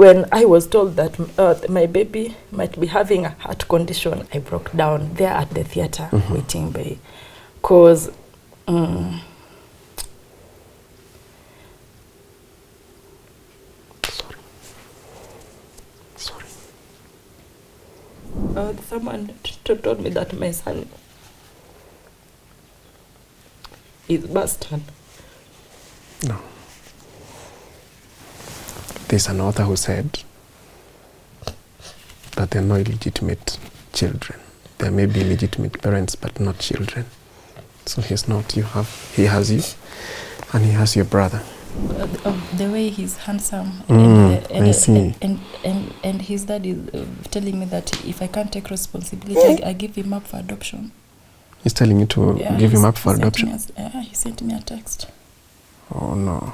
when I was told that my baby might be having a heart condition, I broke down there at the theater waiting bay. Because Sorry. someone told me that my son is bastard. No. There's an author who said that they're not illegitimate children. There may be legitimate parents, but not children. So he's not. He has you, and he has your brother. The way he's handsome, I see. And his dad is telling me that if I can't take responsibility, I give him up for adoption. He's telling you to give him up for adoption? He sent me a text. Oh no.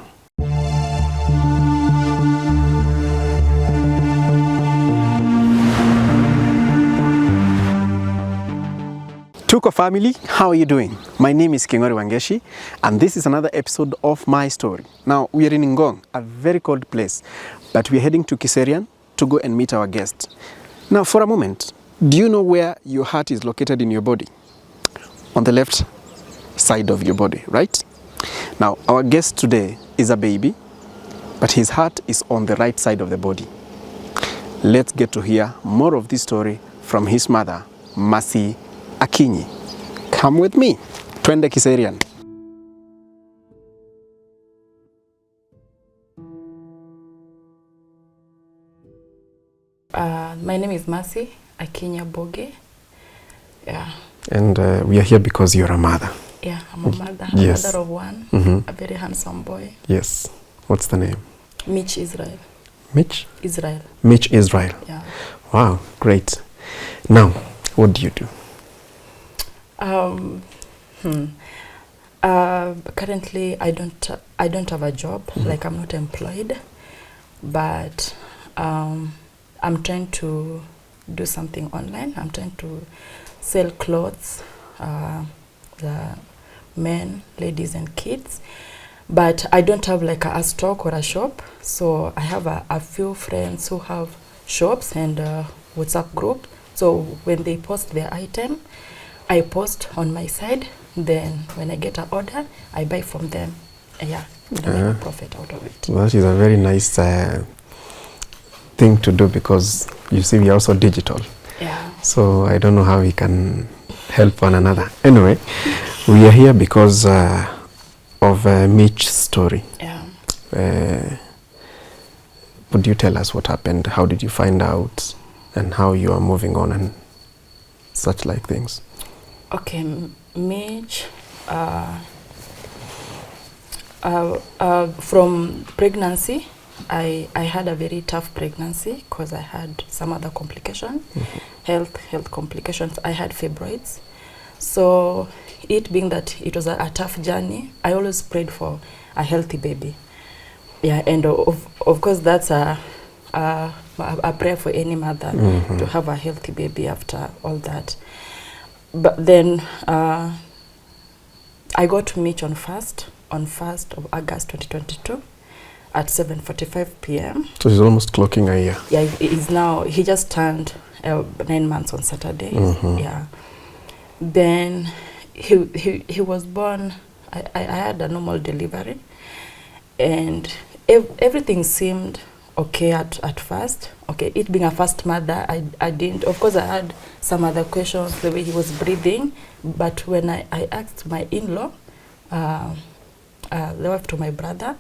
Tuko family, how are you doing? My name is Wangechi, and this is another episode of my story. Now, we are in Ngong, a very cold place, but we are heading to Kiserian to go and meet our guest. Now, for a moment, do you know where your heart is located in your body? On the left side of your body, right? Now, our guest today is a baby, but his heart is on the right side of the body. Let's get to hear more of this story from his mother, Mercy Akinyi. Come with me. Twende Kiserian. My name is Mercy Akinyi Aboge. Yeah. And we are here because you're a mother. Yeah, I'm a mother. Yes. A mother of one. A very handsome boy. Yes. What's the name? Mitch Israel. Mitch? Israel. Mitch Israel. Yeah. Wow, great. Now, what do you do? Currently, I don't have a job. Like, I'm not employed, but I'm trying to do something online. I'm trying to sell clothes, the men, ladies, and kids. But I don't have like a stock or a shop. So I have a few friends who have shops and WhatsApp group. So when they post their item, I post on my side. Then when I get an order, I buy from them. Yeah, and I make a profit out of it. That is a very nice thing to do, because you see we are also digital. Yeah. So I don't know how we can help one another. Anyway, we are here because of Mitch's story. Yeah. Would you tell us what happened? How did you find out? And how you are moving on and such like things? Okay, Mitch, from pregnancy, I had a very tough pregnancy because I had some other complications, health complications. I had fibroids. So it being that it was a tough journey, I always prayed for a healthy baby. Yeah, and of course that's a prayer for any mother to have a healthy baby after all that. But then I got to Mitch on 1st of August 2022 at 7:45 p.m. So he's almost clocking a year. Yeah, he just turned 9 months on Saturday. Yeah. Then he was born. I had a normal delivery, and everything seemed okay at first. Okay, it being a first mother, I didn't, of course I had some other questions, the way he was breathing, but when I asked my in-law, the wife to my brother,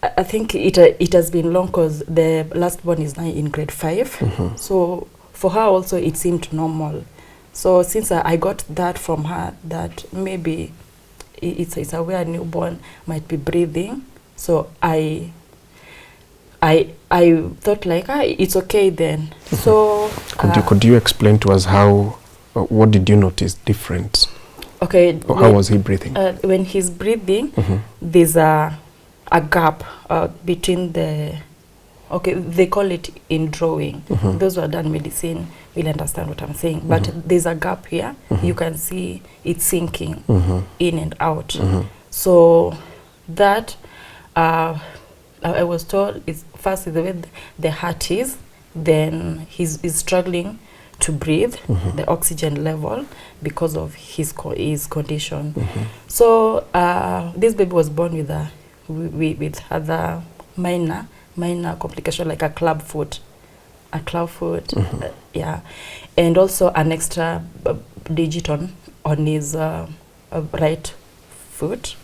I think it has been long because the last born is now in grade 5. So for her also it seemed normal. So since I got that from her, that maybe it's a way a newborn might be breathing, so I thought like, it's okay then. So could you explain to us how, what did you notice different? Okay. Or how was he breathing? When he's breathing, there's a gap between the, okay, they call it in drawing. Those who have done medicine will understand what I'm saying. But there's a gap here. You can see it sinking in and out. So that I was told it's first the way the heart is, then he's struggling to breathe, the oxygen level, because of his condition. So this baby was born with other minor complication, like a club foot, yeah, and also an extra digit on his right foot,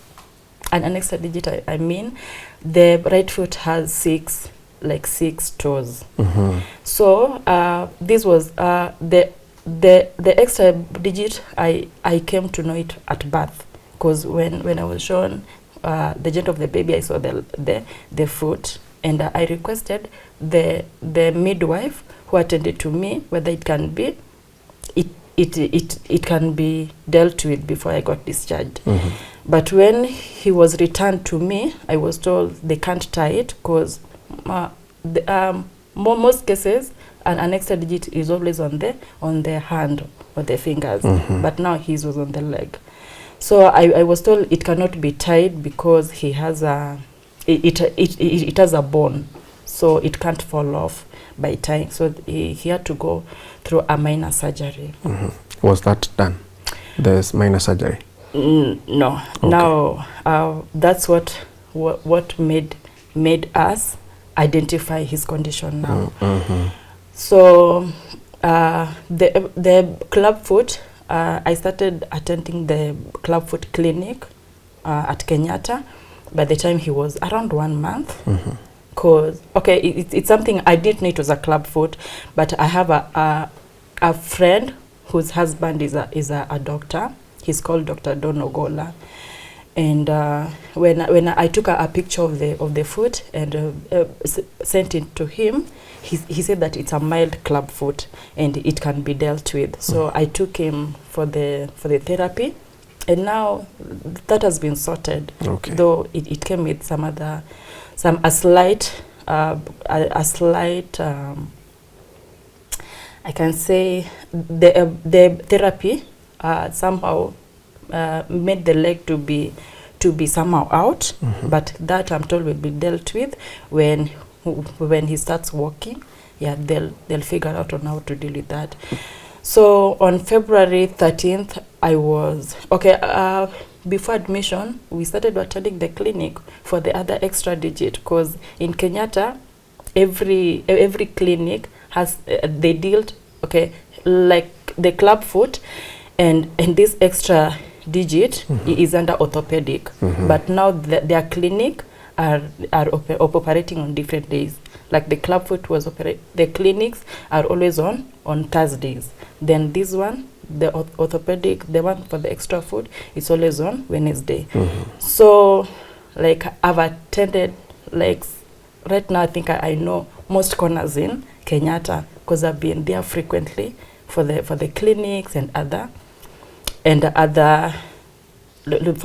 and an extra digit. I mean, the right foot has six toes. So this was the extra digit. I came to know it at birth, because when I was shown the gender of the baby, I saw the foot, and I requested the midwife who attended to me whether it can be dealt with before I got discharged. But when he was returned to me, I was told they can't tie it, because most cases an extra digit is always on the hand or the fingers, but now his was on the leg. So I was told it cannot be tied because he has it has a bone, so it can't fall off by tying. So he had to go through a minor surgery. Was that done? There's minor surgery? No. Okay. Now that's what made us identify his condition now. So the clubfoot, I started attending the clubfoot clinic at Kenyatta by the time he was around 1 month. Cause it's something I didn't know it was a clubfoot, but I have a friend whose husband is a doctor. He's called Dr. Don Ogola. And when I took a picture of the foot and sent it to him, he said that it's a mild clubfoot and it can be dealt with. So I took him for the therapy, and now that has been sorted. Okay. Though it came with a slight I can say the therapy somehow made the leg to be somehow out, but that I'm told will be dealt with when he starts walking. Yeah, they'll figure out on how to deal with that. So on February 13th, I was before admission, we started attending the clinic for the other extra digit, because in Kenyatta, every clinic has they deal like the club foot, and this extra digit is under orthopedic, but now their clinic are operating on different days. Like the clubfoot was the clinics are always on Thursdays. Then this one, the orthopedic, the one for the extra foot, is always on Wednesday. So like I've attended, like right now I think I know most corners in Kenyatta, because I've been there frequently for the clinics and other for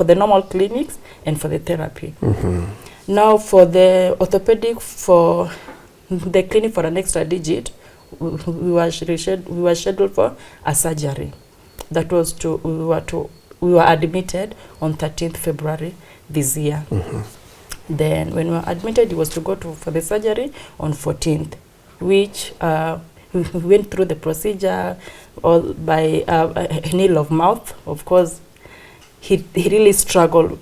the normal clinics and for the therapy. Now for the orthopedic, for the clinic for an extra digit, we were scheduled for a surgery. That was we were admitted on 13th February this year. Then when we were admitted, it was to go for the surgery on 14th, which we went through the procedure all by a nail of mouth. Of course, he really struggled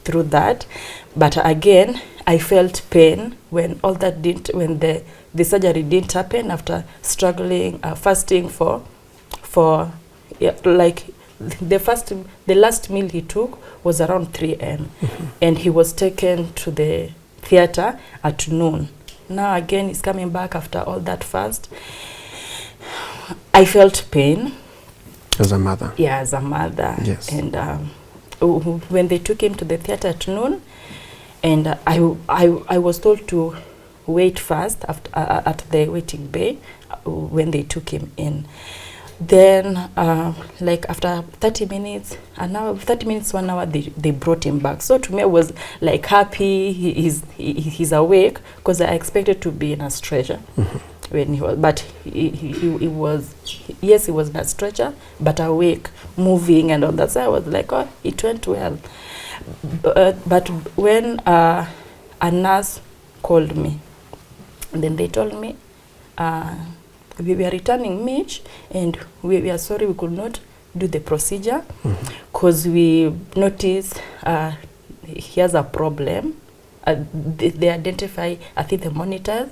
through that, but again I felt pain when all that when the surgery didn't happen, after struggling fasting for like the last meal he took was around 3 a.m. and he was taken to the theater at noon. Now again he's coming back after all that fast. I felt pain as a mother. Yeah, as a mother. Yes. And when they took him to the theater at noon, and I was told to wait first at the waiting bay when they took him in. Then like after 30 minutes, 1 hour, they brought him back. So to me I was like happy he's awake, because I expected to be in a stretcher. When he was, but he was, yes, he was in a stretcher, but awake, moving and all that. So I was like, oh, it went well. But when a nurse called me. And then they told me, we were returning Mitch, and we are sorry we could not do the procedure because we noticed he has a problem. They identify, I think the monitors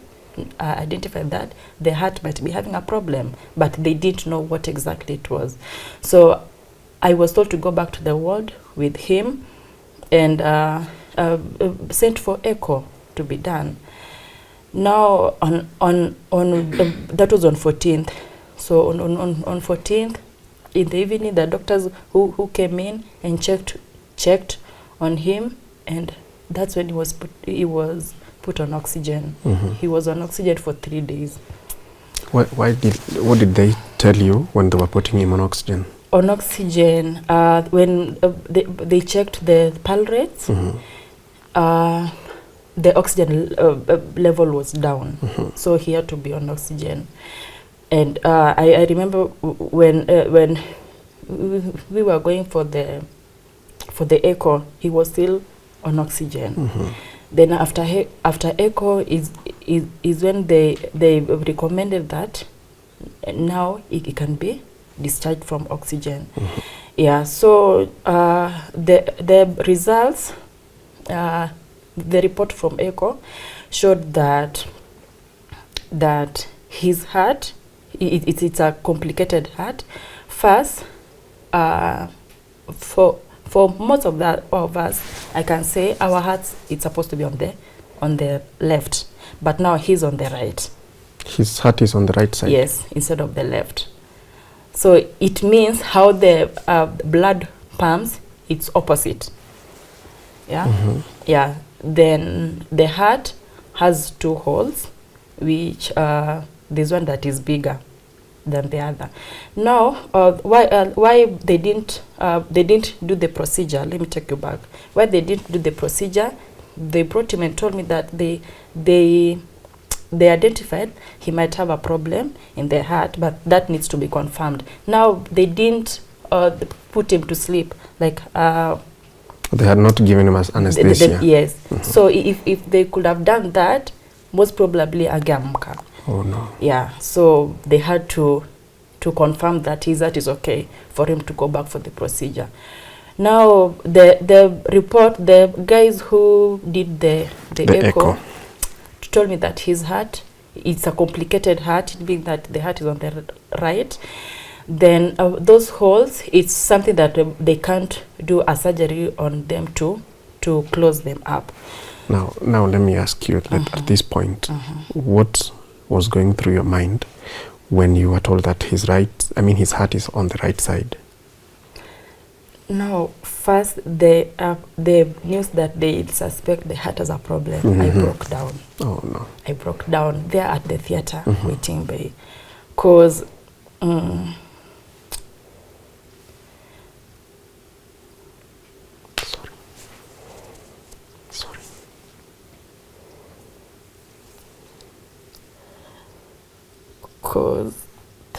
identified that the heart might be having a problem, but they didn't know what exactly it was. So I was told to go back to the ward with him and sent for echo to be done. Now on that was on 14th. So on 14th in the evening, the doctors who came in and checked on him, and that's when he was put on oxygen. He was on oxygen for 3 days. What did they tell you when they were putting him on oxygen? On oxygen, when they checked the pulse rates, the oxygen level was down, so he had to be on oxygen. And I remember when we were going for the echo, he was still on oxygen. Then after echo is when they recommended that now he can be discharged from oxygen. Yeah, so the results, the report from echo showed that his heart, it's a complicated heart. First, for most of us, I can say our hearts, it's supposed to be on the left, but now he's on the right. His heart is on the right side? Yes, instead of the left. So it means how the blood pumps, it's opposite. Yeah? Yeah. Then the heart has 2 holes, which there's one that is bigger than the other. Now, why they didn't do the procedure? Let me take you back. Why they didn't do the procedure? They brought him and told me that they identified he might have a problem in the heart, but that needs to be confirmed. Now they didn't put him to sleep, like. They had not given him anesthesia. Yes. So if they could have done that, most probably angeamka. Oh no. Yeah. So they had to confirm that his heart is okay for him to go back for the procedure. Now the report, the guys who did the echo told me that his heart, it's a complicated heart, being that the heart is on the right. Then those holes, it's something that they can't do a surgery on them to close them up. Now let me ask you that at this point, what was going through your mind when you were told that his heart is on the right side? No, first the news that they suspect the heart has a problem, I broke down. Oh no. I broke down there at the theater waiting bay, cause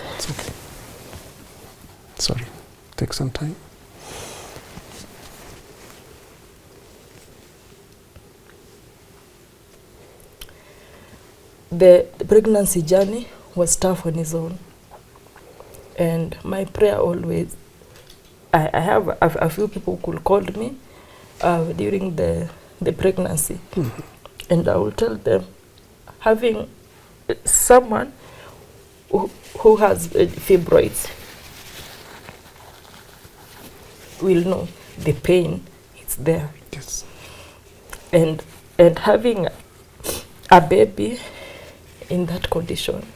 it's okay. Sorry, take some time. The pregnancy journey was tough on its own, and my prayer always, I have a few people who called me during the pregnancy, and I will tell them, having someone who has fibroids will know the pain, it's there. Yes. And having a baby in that condition,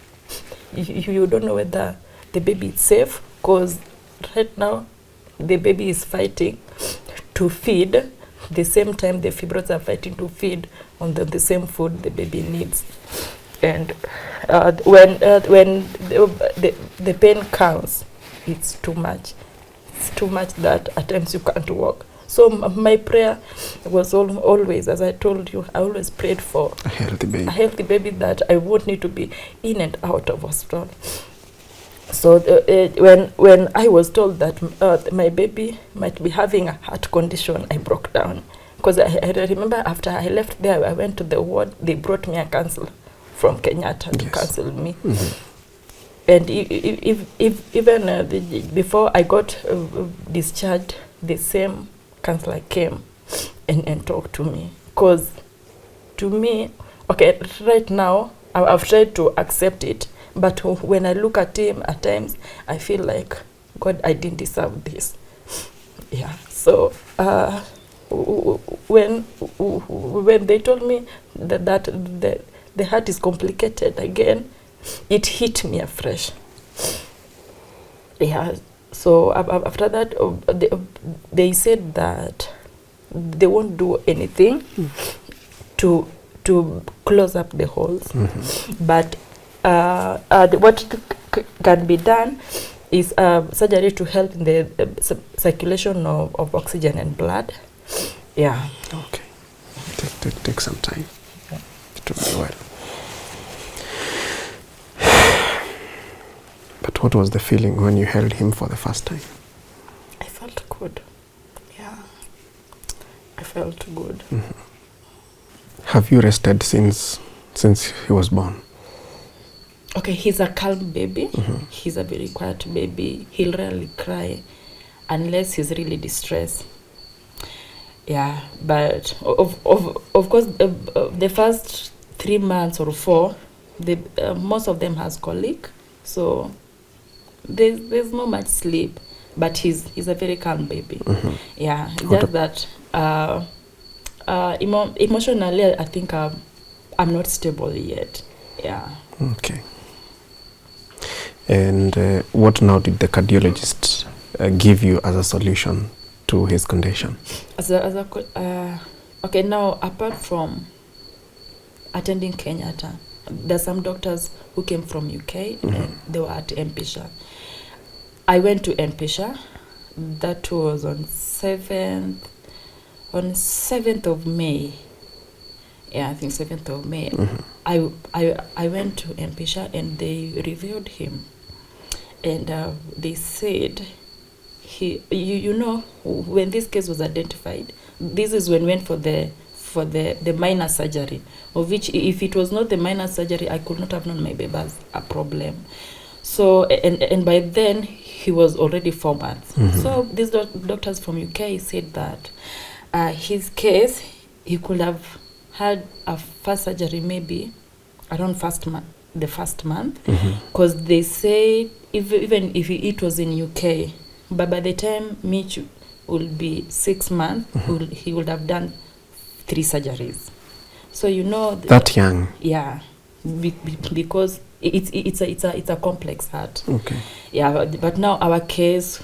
you don't know whether the baby is safe, because right now the baby is fighting to feed the same time the fibroids are fighting to feed on the same food the baby needs. And when the pain comes, it's too much. It's too much that at times you can't walk. So my prayer was always, as I told you, I always prayed for a healthy baby that I won't need to be in and out of hospital. So when I was told that my baby might be having a heart condition, I broke down, because I remember after I left there, I went to the ward. They brought me a counsel from Kenyatta to counsel me. And if even before I got discharged, the same counselor came and talked to me. Because to me, okay, right now, I've tried to accept it. But when I look at him at times, I feel like, God, I didn't deserve this. Yeah. So when they told me that the heart is complicated again, it hit me afresh. Yeah. So after that, they said that they won't do anything to close up the holes, but what can be done is surgery to help in the circulation of oxygen and blood. Yeah. Okay. Take some time. It will be well. But what was the feeling when you held him for the first time? I felt good. Yeah. I felt good. Have you rested since he was born? Okay, he's a calm baby. He's a very quiet baby. He'll rarely cry unless he's really distressed. Yeah, but of course, the first 3 months or 4, most of them has colic, so there's not much sleep. But he's a very calm baby. Yeah, just that emotionally, I think I'm not stable yet. Yeah. Okay. And what now did the cardiologist give you as a solution to his condition? Okay, now apart from attending Kenyatta, there's some doctors who came from UK and they were at Mpisha. I went to Mpisha. That was on 7th of May. Yeah, I think 7th of May. I went to Mpisha and they reviewed him. And they said, you know, when this case was identified, this is when we went for the minor surgery, of which if it was not the minor surgery, I could not have known my baby has a problem. So, and by then, he was already 4 months. So these doctors from UK said that his case, he could have had a first surgery maybe around the first month, because they say even if it was in UK, but by the time Mitch will be 6 months, he would have done 3 surgeries. So you know that young. Yeah, because it's a complex heart. Okay. Yeah, but now our case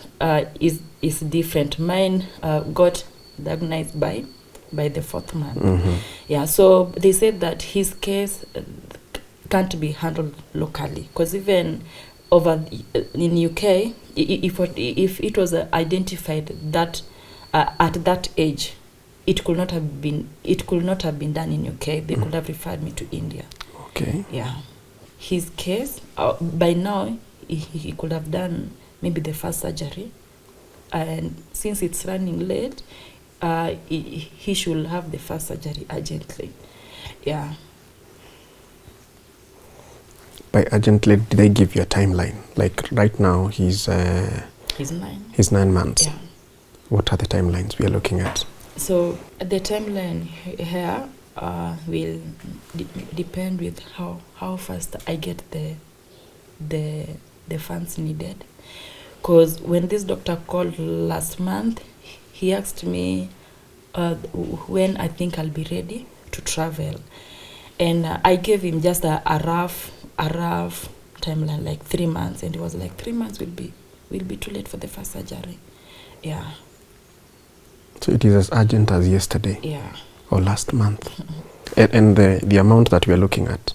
is different. Mine got diagnosed by the 4th month. Yeah, so they said that his case can't be handled locally, because even over in UK, if it was identified that at that age, it could not have been done in UK. They could have referred me to India. Okay. Yeah. His case, by now, he could have done maybe the first surgery, and since it's running late, he should have the first surgery urgently. Yeah. By urgently, did they give you a timeline? Like right now, he's 9. He's 9 months. Yeah. What are the timelines we are looking at? So the timeline here will depend with how fast I get the funds needed. Because when this doctor called last month, he asked me when I think I'll be ready to travel, and I gave him just a rough timeline, like 3 months, and he was like 3 months will be too late for the first surgery. Yeah. So it is as urgent as yesterday. Yeah. Or last month. And the amount that we are looking at.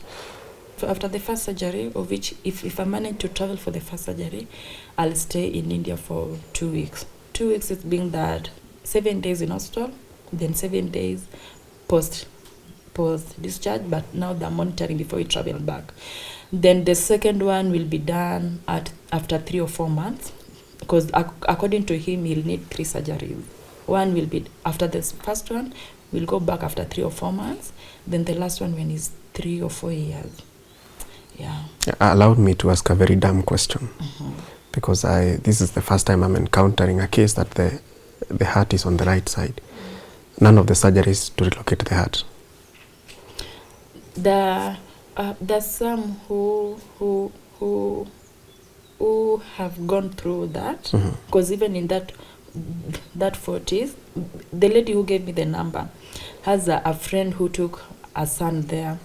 After the first surgery, of which if I manage to travel for the first surgery, I'll stay in India for 2 weeks. 2 weeks is being that 7 days in hospital, then 7 days post discharge, but now they're monitoring before you travel back. Then the second one will be done after 3 or 4 months, because according to him, he'll need 3 surgeries. one will be after this first one, we'll go back after 3 or 4 months. Then the last one when is 3 or 4 years. Yeah. Allowed me to ask a very dumb question. Because this is the first time I'm encountering a case that the heart is on the right side. None of the surgeries to relocate the heart. There's some who have gone through that, because even in that 40s, the lady who gave me the number has a friend who took a son there,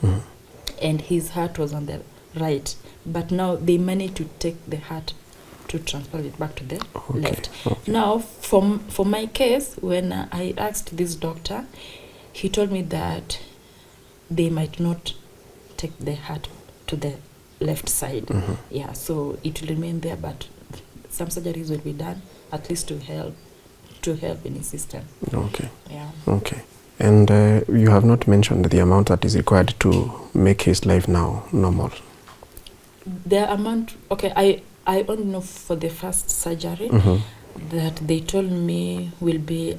and his heart was on the right, but now they managed to take the heart to transfer it back to the left. Okay. Now, for my case, when I asked this doctor, he told me that they might not take the heart to the left side. Yeah, so it will remain there, but some surgeries will be done, at least to help in his system. Okay. Yeah. Okay. And you have not mentioned the amount that is required to make his life now normal. The amount, okay, I only know for the first surgery that they told me will be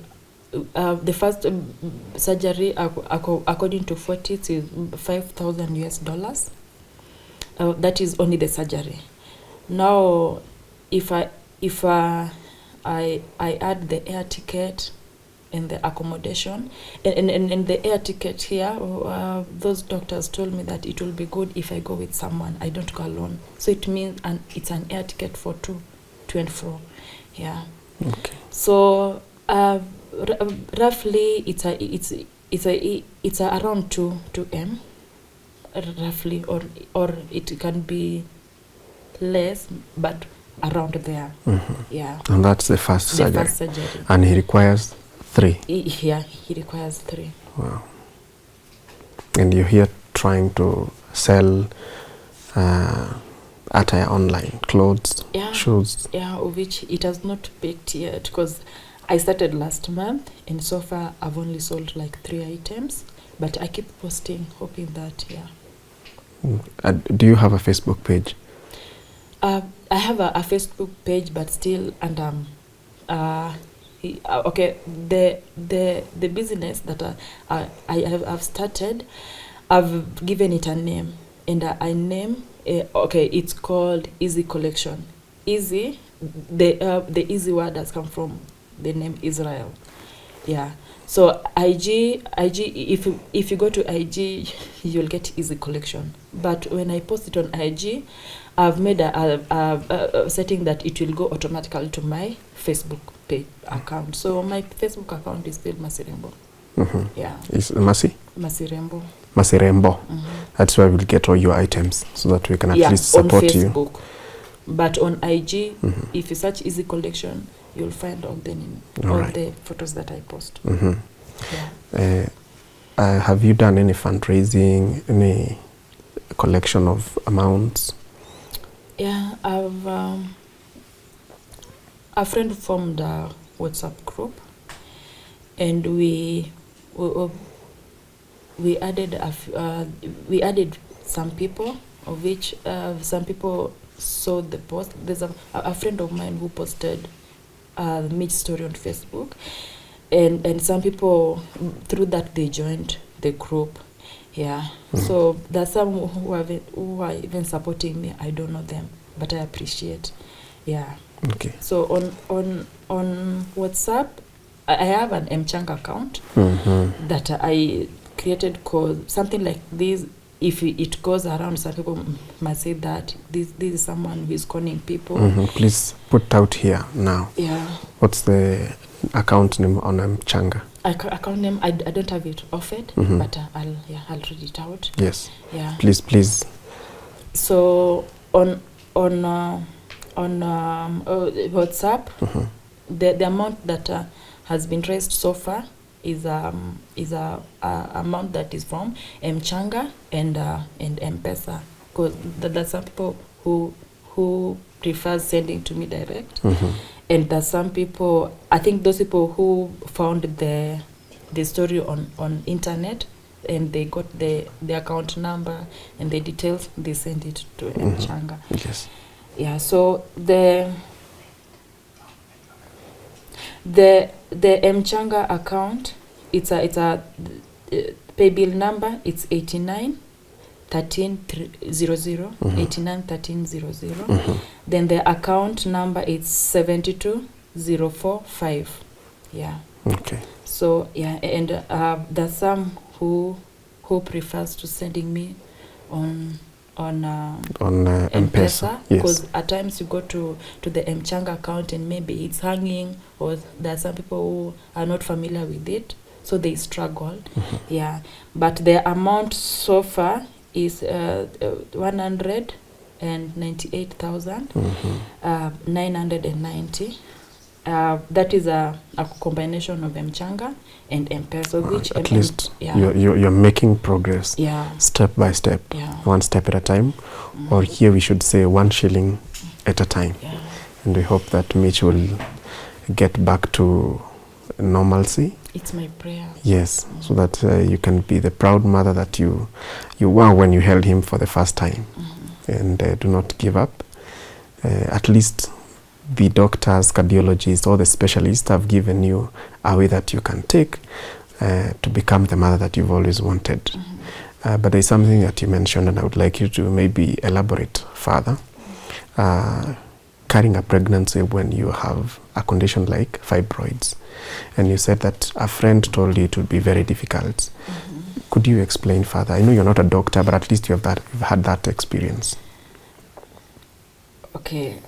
the first surgery according to 40 is $5,000. That is only the surgery. Now, if I add the air ticket and the accommodation and the air ticket here, those doctors told me that it will be good if I go with someone. I don't go alone. So it means it's an air ticket for two and fro. Yeah. Okay. So roughly it's around 2M roughly, or it can be less, but around there. Yeah. And that's the first surgery. The first surgery. And he requires 3. Yeah, he requires 3. Wow. And you're here trying to sell attire online, clothes, shoes. Yeah, which it has not peaked yet, because I started last month, and so far I've only sold like 3 items, but I keep posting, hoping that, do you have a Facebook page? I have a Facebook page, but still, and okay, the business that I have started, I've given it a name, and I name okay, it's called Easy Collection. Easy, the easy word has come from the name Israel. Yeah. So IG, if you go to IG, you'll get Easy Collection. But when I post it on IG, I've made a setting that it will go automatically to my Facebook page account. So my Facebook account is still Masirembo. Yeah. Is Masi? Masirembo. Masirembo. That's where we'll get all your items, so that we can at least support on Facebook. You. But on IG, if you search Easy Collection, you'll find all the photos that I post. Yeah. Have you done any fundraising, any collection of amounts? Yeah, I've a friend formed a WhatsApp group, and we added some people, of which some people saw the post. There's a friend of mine who posted Mitch story on Facebook, and some people through that they joined the group. Yeah. So there's some who are even supporting me. I don't know them, but I appreciate. Yeah. Okay. So on WhatsApp, I have an Mchanga account that I created, called something like this. If it goes around, some people might say that this is someone who is conning people. Please put out here now. Yeah. What's the account name on Mchanga? Account name, I don't have it offered, but I'll read it out. Yes. Yeah. Please. So on WhatsApp, the amount that has been raised so far is a amount that is from Mchanga and M-Pesa, because there's some people who prefer sending to me direct, and there's some people, I think those people who found the story on internet, and they got the account number and the details, they send it to Mchanga. Yes. Yeah. So the The Mchanga account, it's a pay bill number. It's 89 13 00 89 13 00. Then the account number is 72 045. Yeah. Okay. So yeah, and there's some who prefers to sending me on M-Pesa, because yes, at times you go to the Mchanga account and maybe it's hanging, or there are some people who are not familiar with it, so they struggle. Yeah, but the amount so far is 198,990. That is a combination of Mchanga and M-Pesa, which at least you're making progress, step by step, one step at a time, or here we should say 1 shilling at a time. And we hope that Mitch will get back to normalcy. It's my prayer. Yes, so that you can be the proud mother that you were when you held him for the first time. And do not give up. At least the doctors, cardiologists, or the specialists have given you a way that you can take to become the mother that you've always wanted. But there's something that you mentioned, and I would like you to maybe elaborate further. Carrying a pregnancy when you have a condition like fibroids, and you said that a friend told you it would be very difficult. Could you explain further? I know you're not a doctor, but at least you've had that experience. Okay.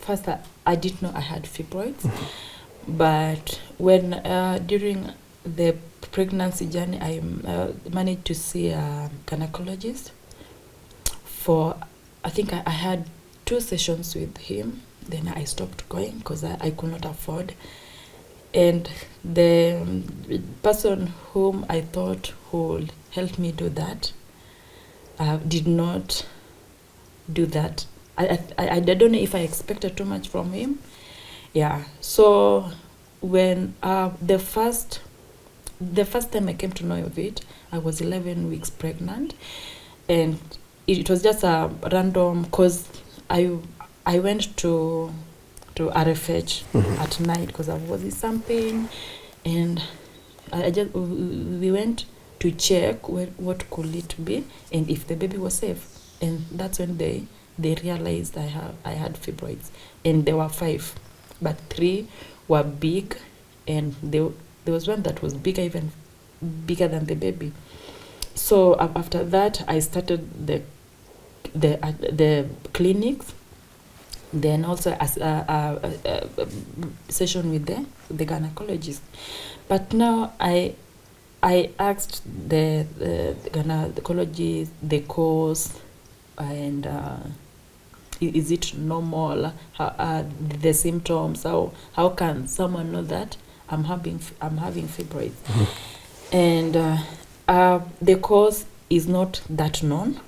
First, I didn't know I had fibroids, but when during the pregnancy journey, I managed to see a gynecologist. I think I had 2 sessions with him. Then I stopped going because I could not afford. And the person whom I thought would help me do that did not do that. I don't know if I expected too much from him. Yeah. So when the first time I came to know of it, I was 11 weeks pregnant, and it was just a random, because I went to RFH at night because I was in some pain, and we went to check what could it be and if the baby was safe, and that's when they realized I had fibroids, and there were 5, but 3 were big, and there was one that was even bigger than the baby. So after that, I started the clinics, then also as a session with the gynecologist. But now I asked the gynecologist the cause, and is it normal? The symptoms? How can someone know that I'm having fibroids? And the cause is not that known,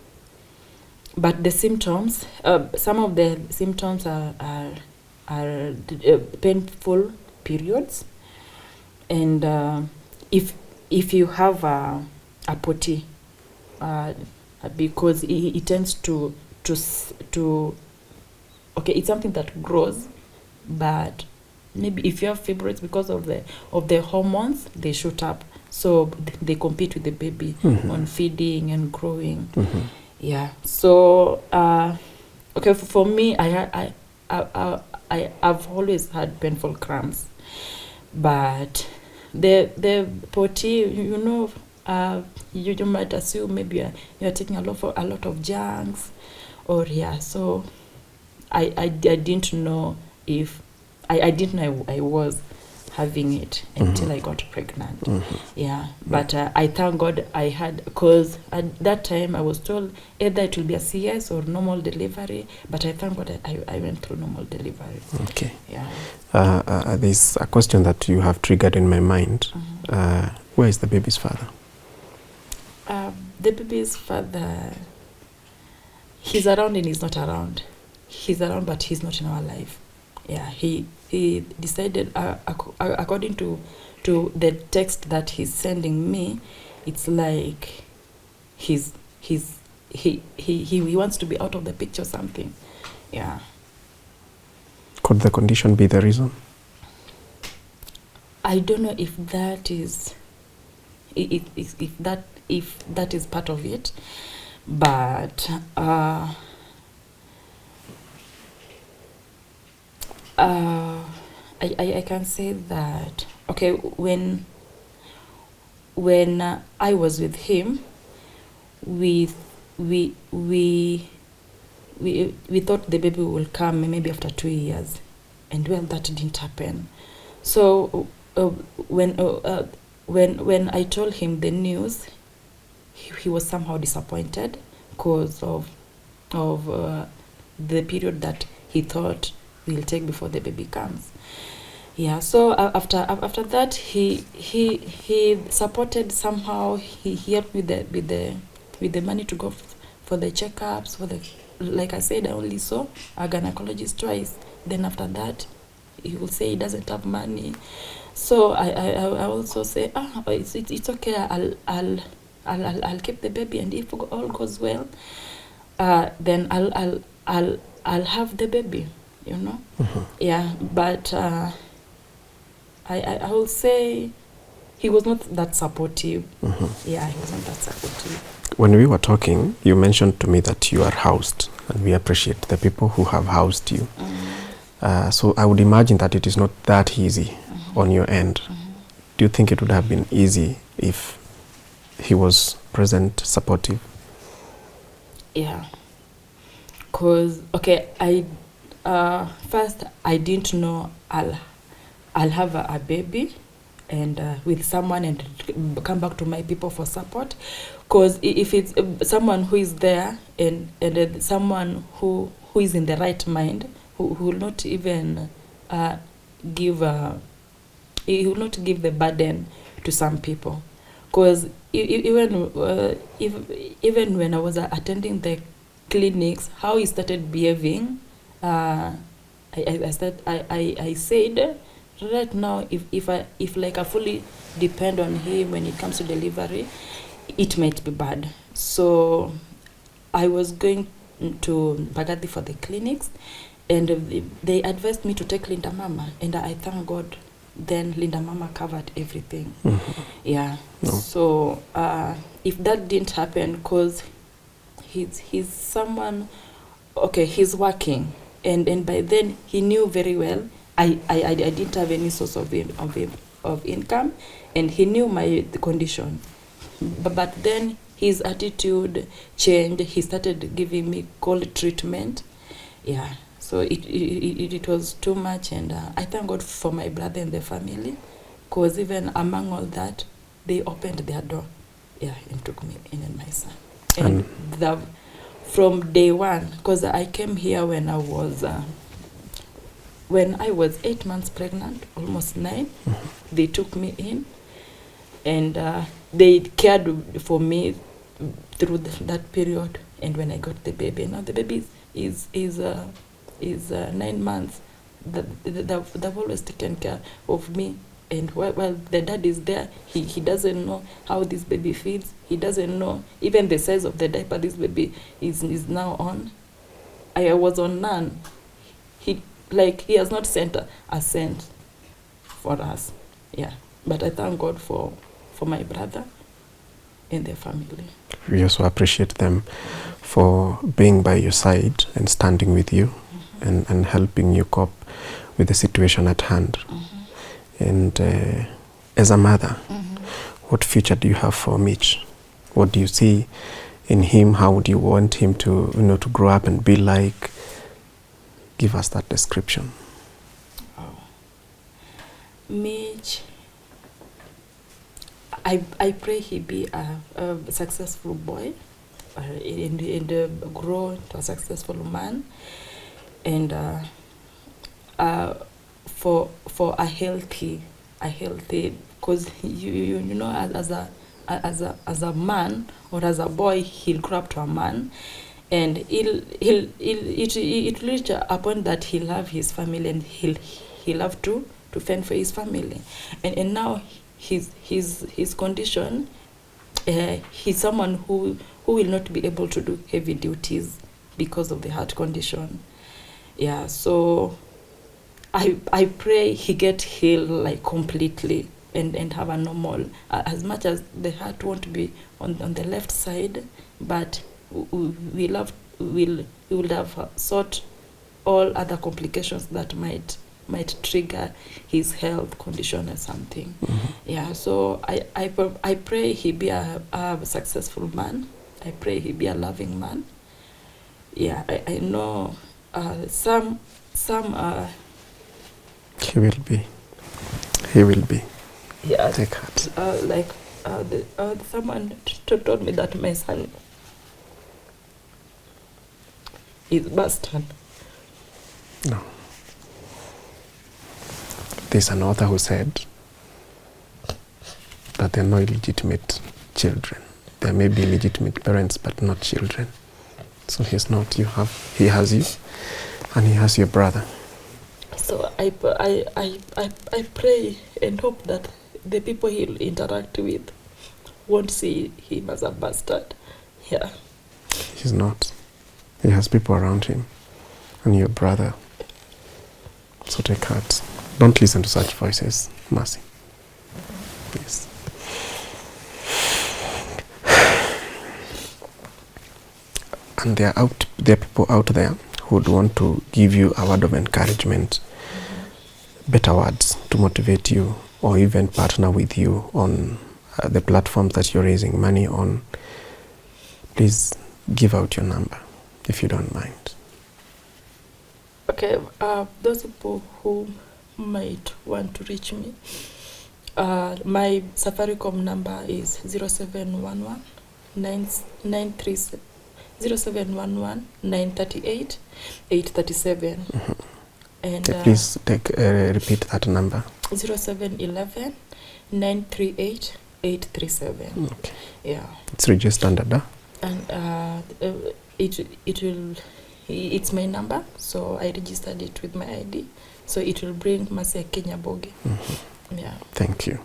but the symptoms, some of the symptoms are painful periods, and if you have a potty, because it tends to okay, it's something that grows, but maybe if you have fibroids, because of the hormones, they shoot up, so they compete with the baby on feeding and growing. Yeah. So okay, for me, I've always had painful cramps, but the potty, you might assume maybe you're taking a lot of junks, or so I didn't know if I didn't know I was having it until I got pregnant. But I thank God I had, because at that time I was told either it will be a CS or normal delivery, but I thank God I went through normal delivery. Okay. There's a question that you have triggered in my mind. Where is the baby's father? The baby's father, he's around and he's not around. He's around, but he's not in our life. He decided, according to the text that he's sending me, it's like he wants to be out of the picture or something. Could the condition be the reason? I don't know if that is if that is part of it, but I can say that, okay, when I was with him, we thought the baby will come maybe after 2 years, and well, that didn't happen. So when I told him the news, he was somehow disappointed because of the period that he thought will take before the baby comes. Yeah, so after that, he supported somehow. He helped with the money to go for the checkups. Like I said, I only saw a gynecologist twice. Then after that, he will say he doesn't have money. So I also say, it's okay. I'll keep the baby, and if all goes well, then I'll have the baby. You know. Mm-hmm. Yeah, but I will say he was not that supportive. Mm-hmm. Yeah, he was not that supportive. When we were talking, you mentioned to me that you are housed, and we appreciate the people who have housed you. Mm-hmm. So I would imagine that it is not that easy mm-hmm. on your end. Mm-hmm. Do you think it would have been easy if he was present, supportive? Yeah, cause okay, I first I didn't know I'll have a baby and with someone and come back to my people for support. Because if it's someone who is there and someone who is in the right mind, who will not even give he will not give the burden to some people. Because even when I was attending the clinics, how he started behaving, I said, right now, if like I fully depend on him when it comes to delivery, it might be bad. So I was going to Bagadi for the clinics, and they advised me to take Linda Mama, and I thank God. Then Linda Mama covered everything. Mm-hmm. Yeah. No. So if that didn't happen, because he's someone, okay, he's working, and by then he knew very well I didn't have any source of income, and he knew my condition. But then his attitude changed. He started giving me cold treatment. Yeah. So it was too much, and I thank God for my brother and the family, because even among all that, they opened their door, yeah, and took me in and my son. And from day one, because I came here when I was 8 months pregnant, almost 9, mm-hmm. They took me in, and they cared for me through that period. And when I got the baby, now the baby is 9 months. They've always taken care of me. And while the dad is there, he doesn't know how this baby feels. He doesn't know even the size of the diaper this baby is now on. I was on none. He has not sent a cent for us. Yeah. But I thank God for my brother and their family. We also appreciate them for being by your side and standing with you, mm-hmm. and helping you cope with the situation at hand. Mm-hmm. And as a mother, mm-hmm. what future do you have for Mitch? What do you see in him? How would you want him to grow up and be like? Give us that description. Oh. Mitch, I pray he be a successful boy, and grow to a successful man, and for a healthy, because you know, as a man or as a boy, he'll grow up to a man, and it reach a point that he'll have his family, and he'll have to fend for his family, and now his condition, he's someone who will not be able to do heavy duties because of the heart condition. Yeah, so I pray he get healed like completely and have a normal, as much as the heart won't be on the left side, but we'll have sought all other complications that might trigger his health condition or something. Yeah, so I pray he be a successful man. I pray he be a loving man. Yeah, I know some He will be. He will be. yeah, Take heart. someone told me that my son is bastard. No. There's an author who said that there are no illegitimate children. There may be legitimate parents, but not children. So he's not. He has you, and he has your brother. So I pray and hope that the people he'll interact with won't see him as a bastard. Yeah. He's not. He has people around him, and your brother. So take heart. Don't listen to such voices, Mercy. Yes. And there are people out there who would want to give you a word of encouragement, better words to motivate you, or even partner with you on the platforms that you're raising money on. Please give out your number, if you don't mind. Okay, those people who might want to reach me, my Safaricom number is 0711 937 0711 938 837. And please repeat that number. 0711 938 837. Okay. Yeah. It's registered under. And it's my number, so I registered it with my ID, so it will bring Akinyi Aboge. Yeah. Thank you.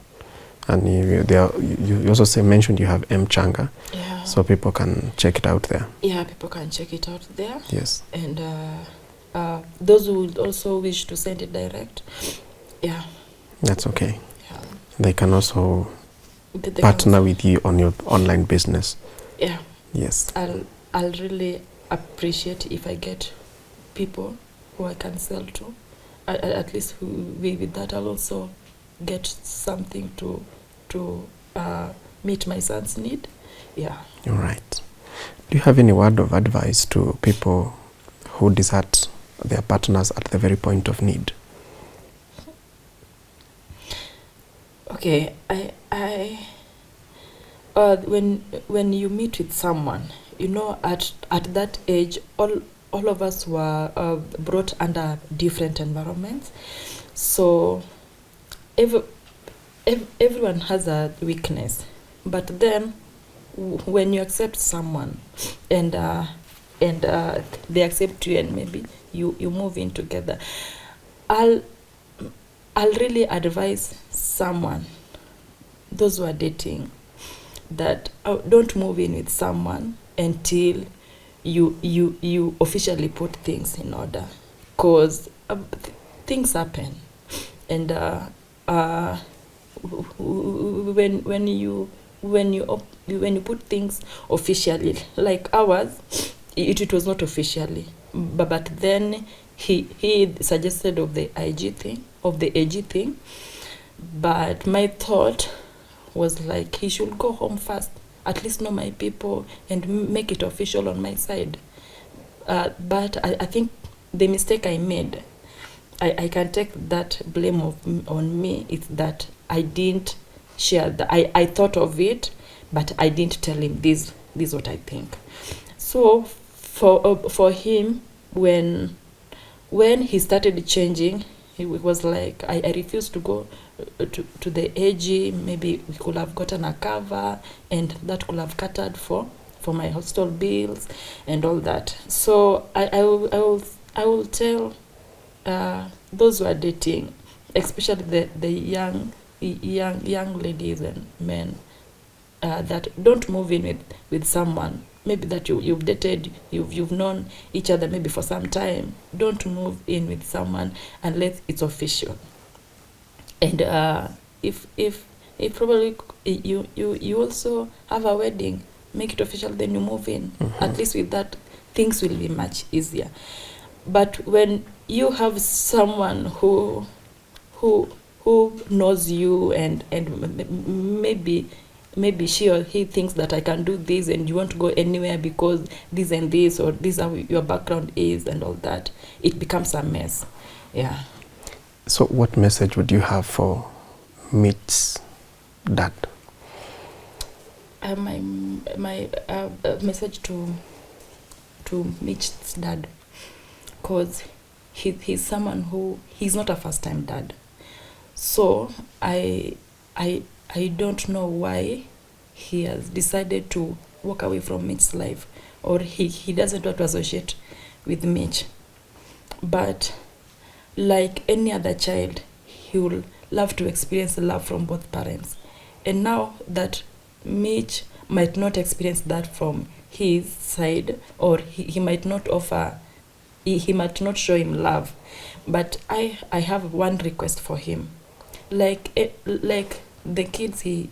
And you also mentioned you have Mchanga. Yeah. So people can check it out there. Yeah, people can check it out there. Yes. And those who would also wish to send it direct, yeah. That's okay. Yeah. They can also partner with you on your online business. Yeah. Yes. I'll really appreciate if I get people who I can sell to. At least with that, I'll also get something to meet my son's need. Yeah. All right. Do you have any word of advice to people who desert their partners at the very point of need? Okay, when you meet with someone, you know, at that age, all of us were brought under different environments, so everyone has a weakness. But then, when you accept someone, and they accept you, and maybe you move in together, I'll really advise someone, those who are dating, that don't move in with someone until you officially put things in order, because things happen, and when you put things officially, like ours, it was not officially, but then he suggested of the AG thing, but my thought was like, he should go home first, at least know my people and make it official on my side. But I think the mistake I made, I can take that blame on me, is that I didn't share I thought of it, but I didn't tell him this is what I think. So for him, when he started changing, he was like, I refused to go to the AG. Maybe we could have gotten a cover, and that could have catered for my hostel bills and all that. So I will tell those who are dating, especially the young ladies and men, that don't move in with someone maybe that you've dated, you've known each other maybe for some time, don't move in with someone unless it's official. And if probably you also have a wedding, make it official, then you move in. At least with that, things will be much easier. But when you have someone who knows you and maybe she or he thinks that I can do this, and you want to go anywhere because this and this, or this how your background is and all that, it becomes a mess. Yeah. So what message would you have for Mitch's dad? My message to Mitch's dad, because he's someone who, he's not a first-time dad. So I don't know why he has decided to walk away from Mitch's life, or he doesn't want to associate with Mitch. But like any other child, he will love to experience love from both parents. And now that Mitch might not experience that from his side, or he might not offer, he might not show him love. But I have one request for him. Like the kids he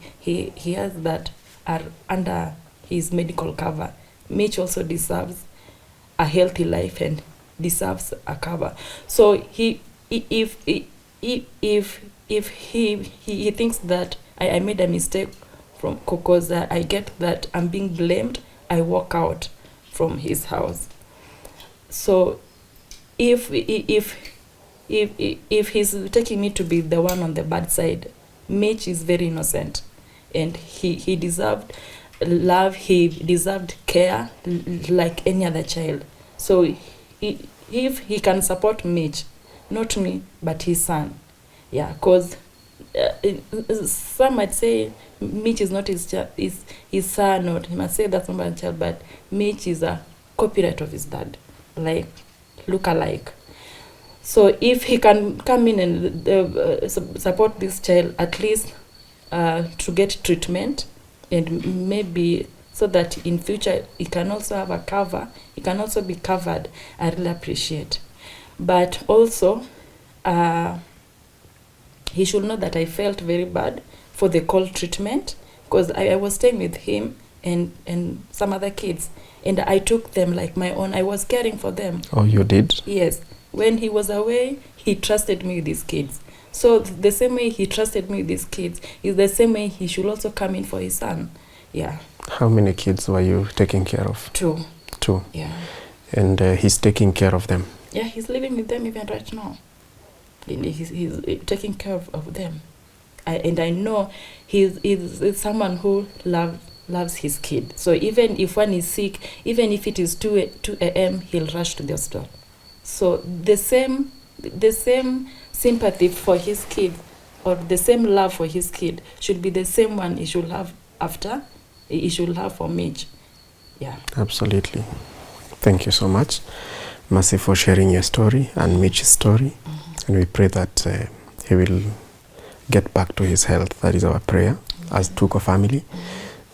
has that are under his medical cover, Mitch also deserves a healthy life and deserves a cover. So if he thinks that I made a mistake from, because I get that I'm being blamed, I walk out from his house. So if he's taking me to be the one on the bad side, Mitch is very innocent, and he deserved love, he deserved care like any other child. So if he can support Mitch, not me, but his son. Yeah, because some might say Mitch is not his son, or he might say that's not my child, but Mitch is a copyright of his dad, like look alike. So if he can come in and support this child, at least to get treatment, and maybe so that in future he can also have a cover, he can also be covered, I really appreciate. But also, he should know that I felt very bad for the cold treatment, because I was staying with him and some other kids, and I took them like my own. I was caring for them. Oh, you did? Yes. When he was away, he trusted me with these kids. So the same way he trusted me with these kids is the same way he should also come in for his son. Yeah. How many kids were you taking care of? 2. 2? Yeah. And he's taking care of them? Yeah, he's living with them even right now. He's taking care of them. And I know he's someone who loves his kid. So even if one is sick, even if it is 2 a.m., he'll rush to the hospital. So the same sympathy for his kid, or the same love for his kid, should be the same one he should have for Mitch. Yeah. Absolutely. Thank you so much, Mercy, for sharing your story and Mitch's story. And we pray that he will get back to his health. That is our prayer as Tuko family.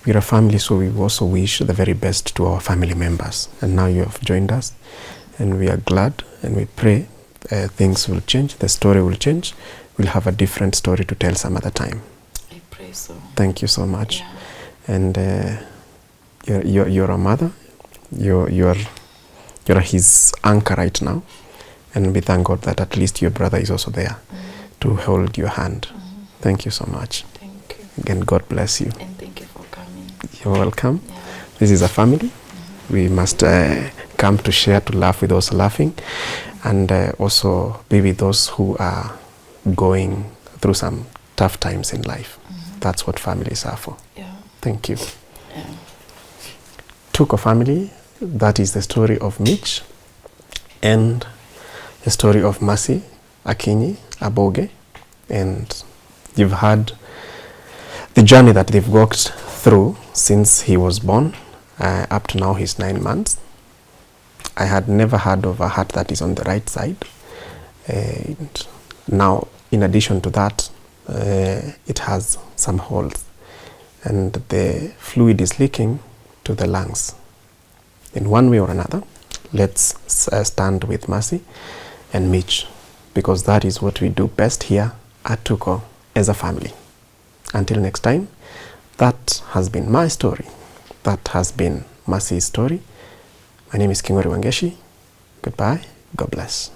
We're a family, so we also wish the very best to our family members. And now you have joined us, and we are glad, and we pray things will change, the story will change. We'll have a different story to tell some other time. I pray so. Thank you so much. Yeah. And you're a mother. You're his anchor right now. And we thank God that at least your brother is also there to hold your hand. Thank you so much. Thank you. Again, God bless you. And thank you for coming. You're welcome. Yeah. This is a family. We must come to share, to laugh with those laughing, and also be with those who are going through some tough times in life. That's what families are for. Yeah. Thank you. Yeah. Tuko family, that is the story of Mitch and the story of Mercy, Akinyi Aboge, and you've heard the journey that they've walked through since he was born. Up to now, he's 9 months. I had never heard of a heart that is on the right side. And now, in addition to that, it has some holes, and the fluid is leaking to the lungs. in one way or another, let's stand with Mercy and Mitch, because that is what we do best here at Tuko as a family. Until next time, that has been my story. That has been Mercy's story. My name is Wangechi. Goodbye. God bless.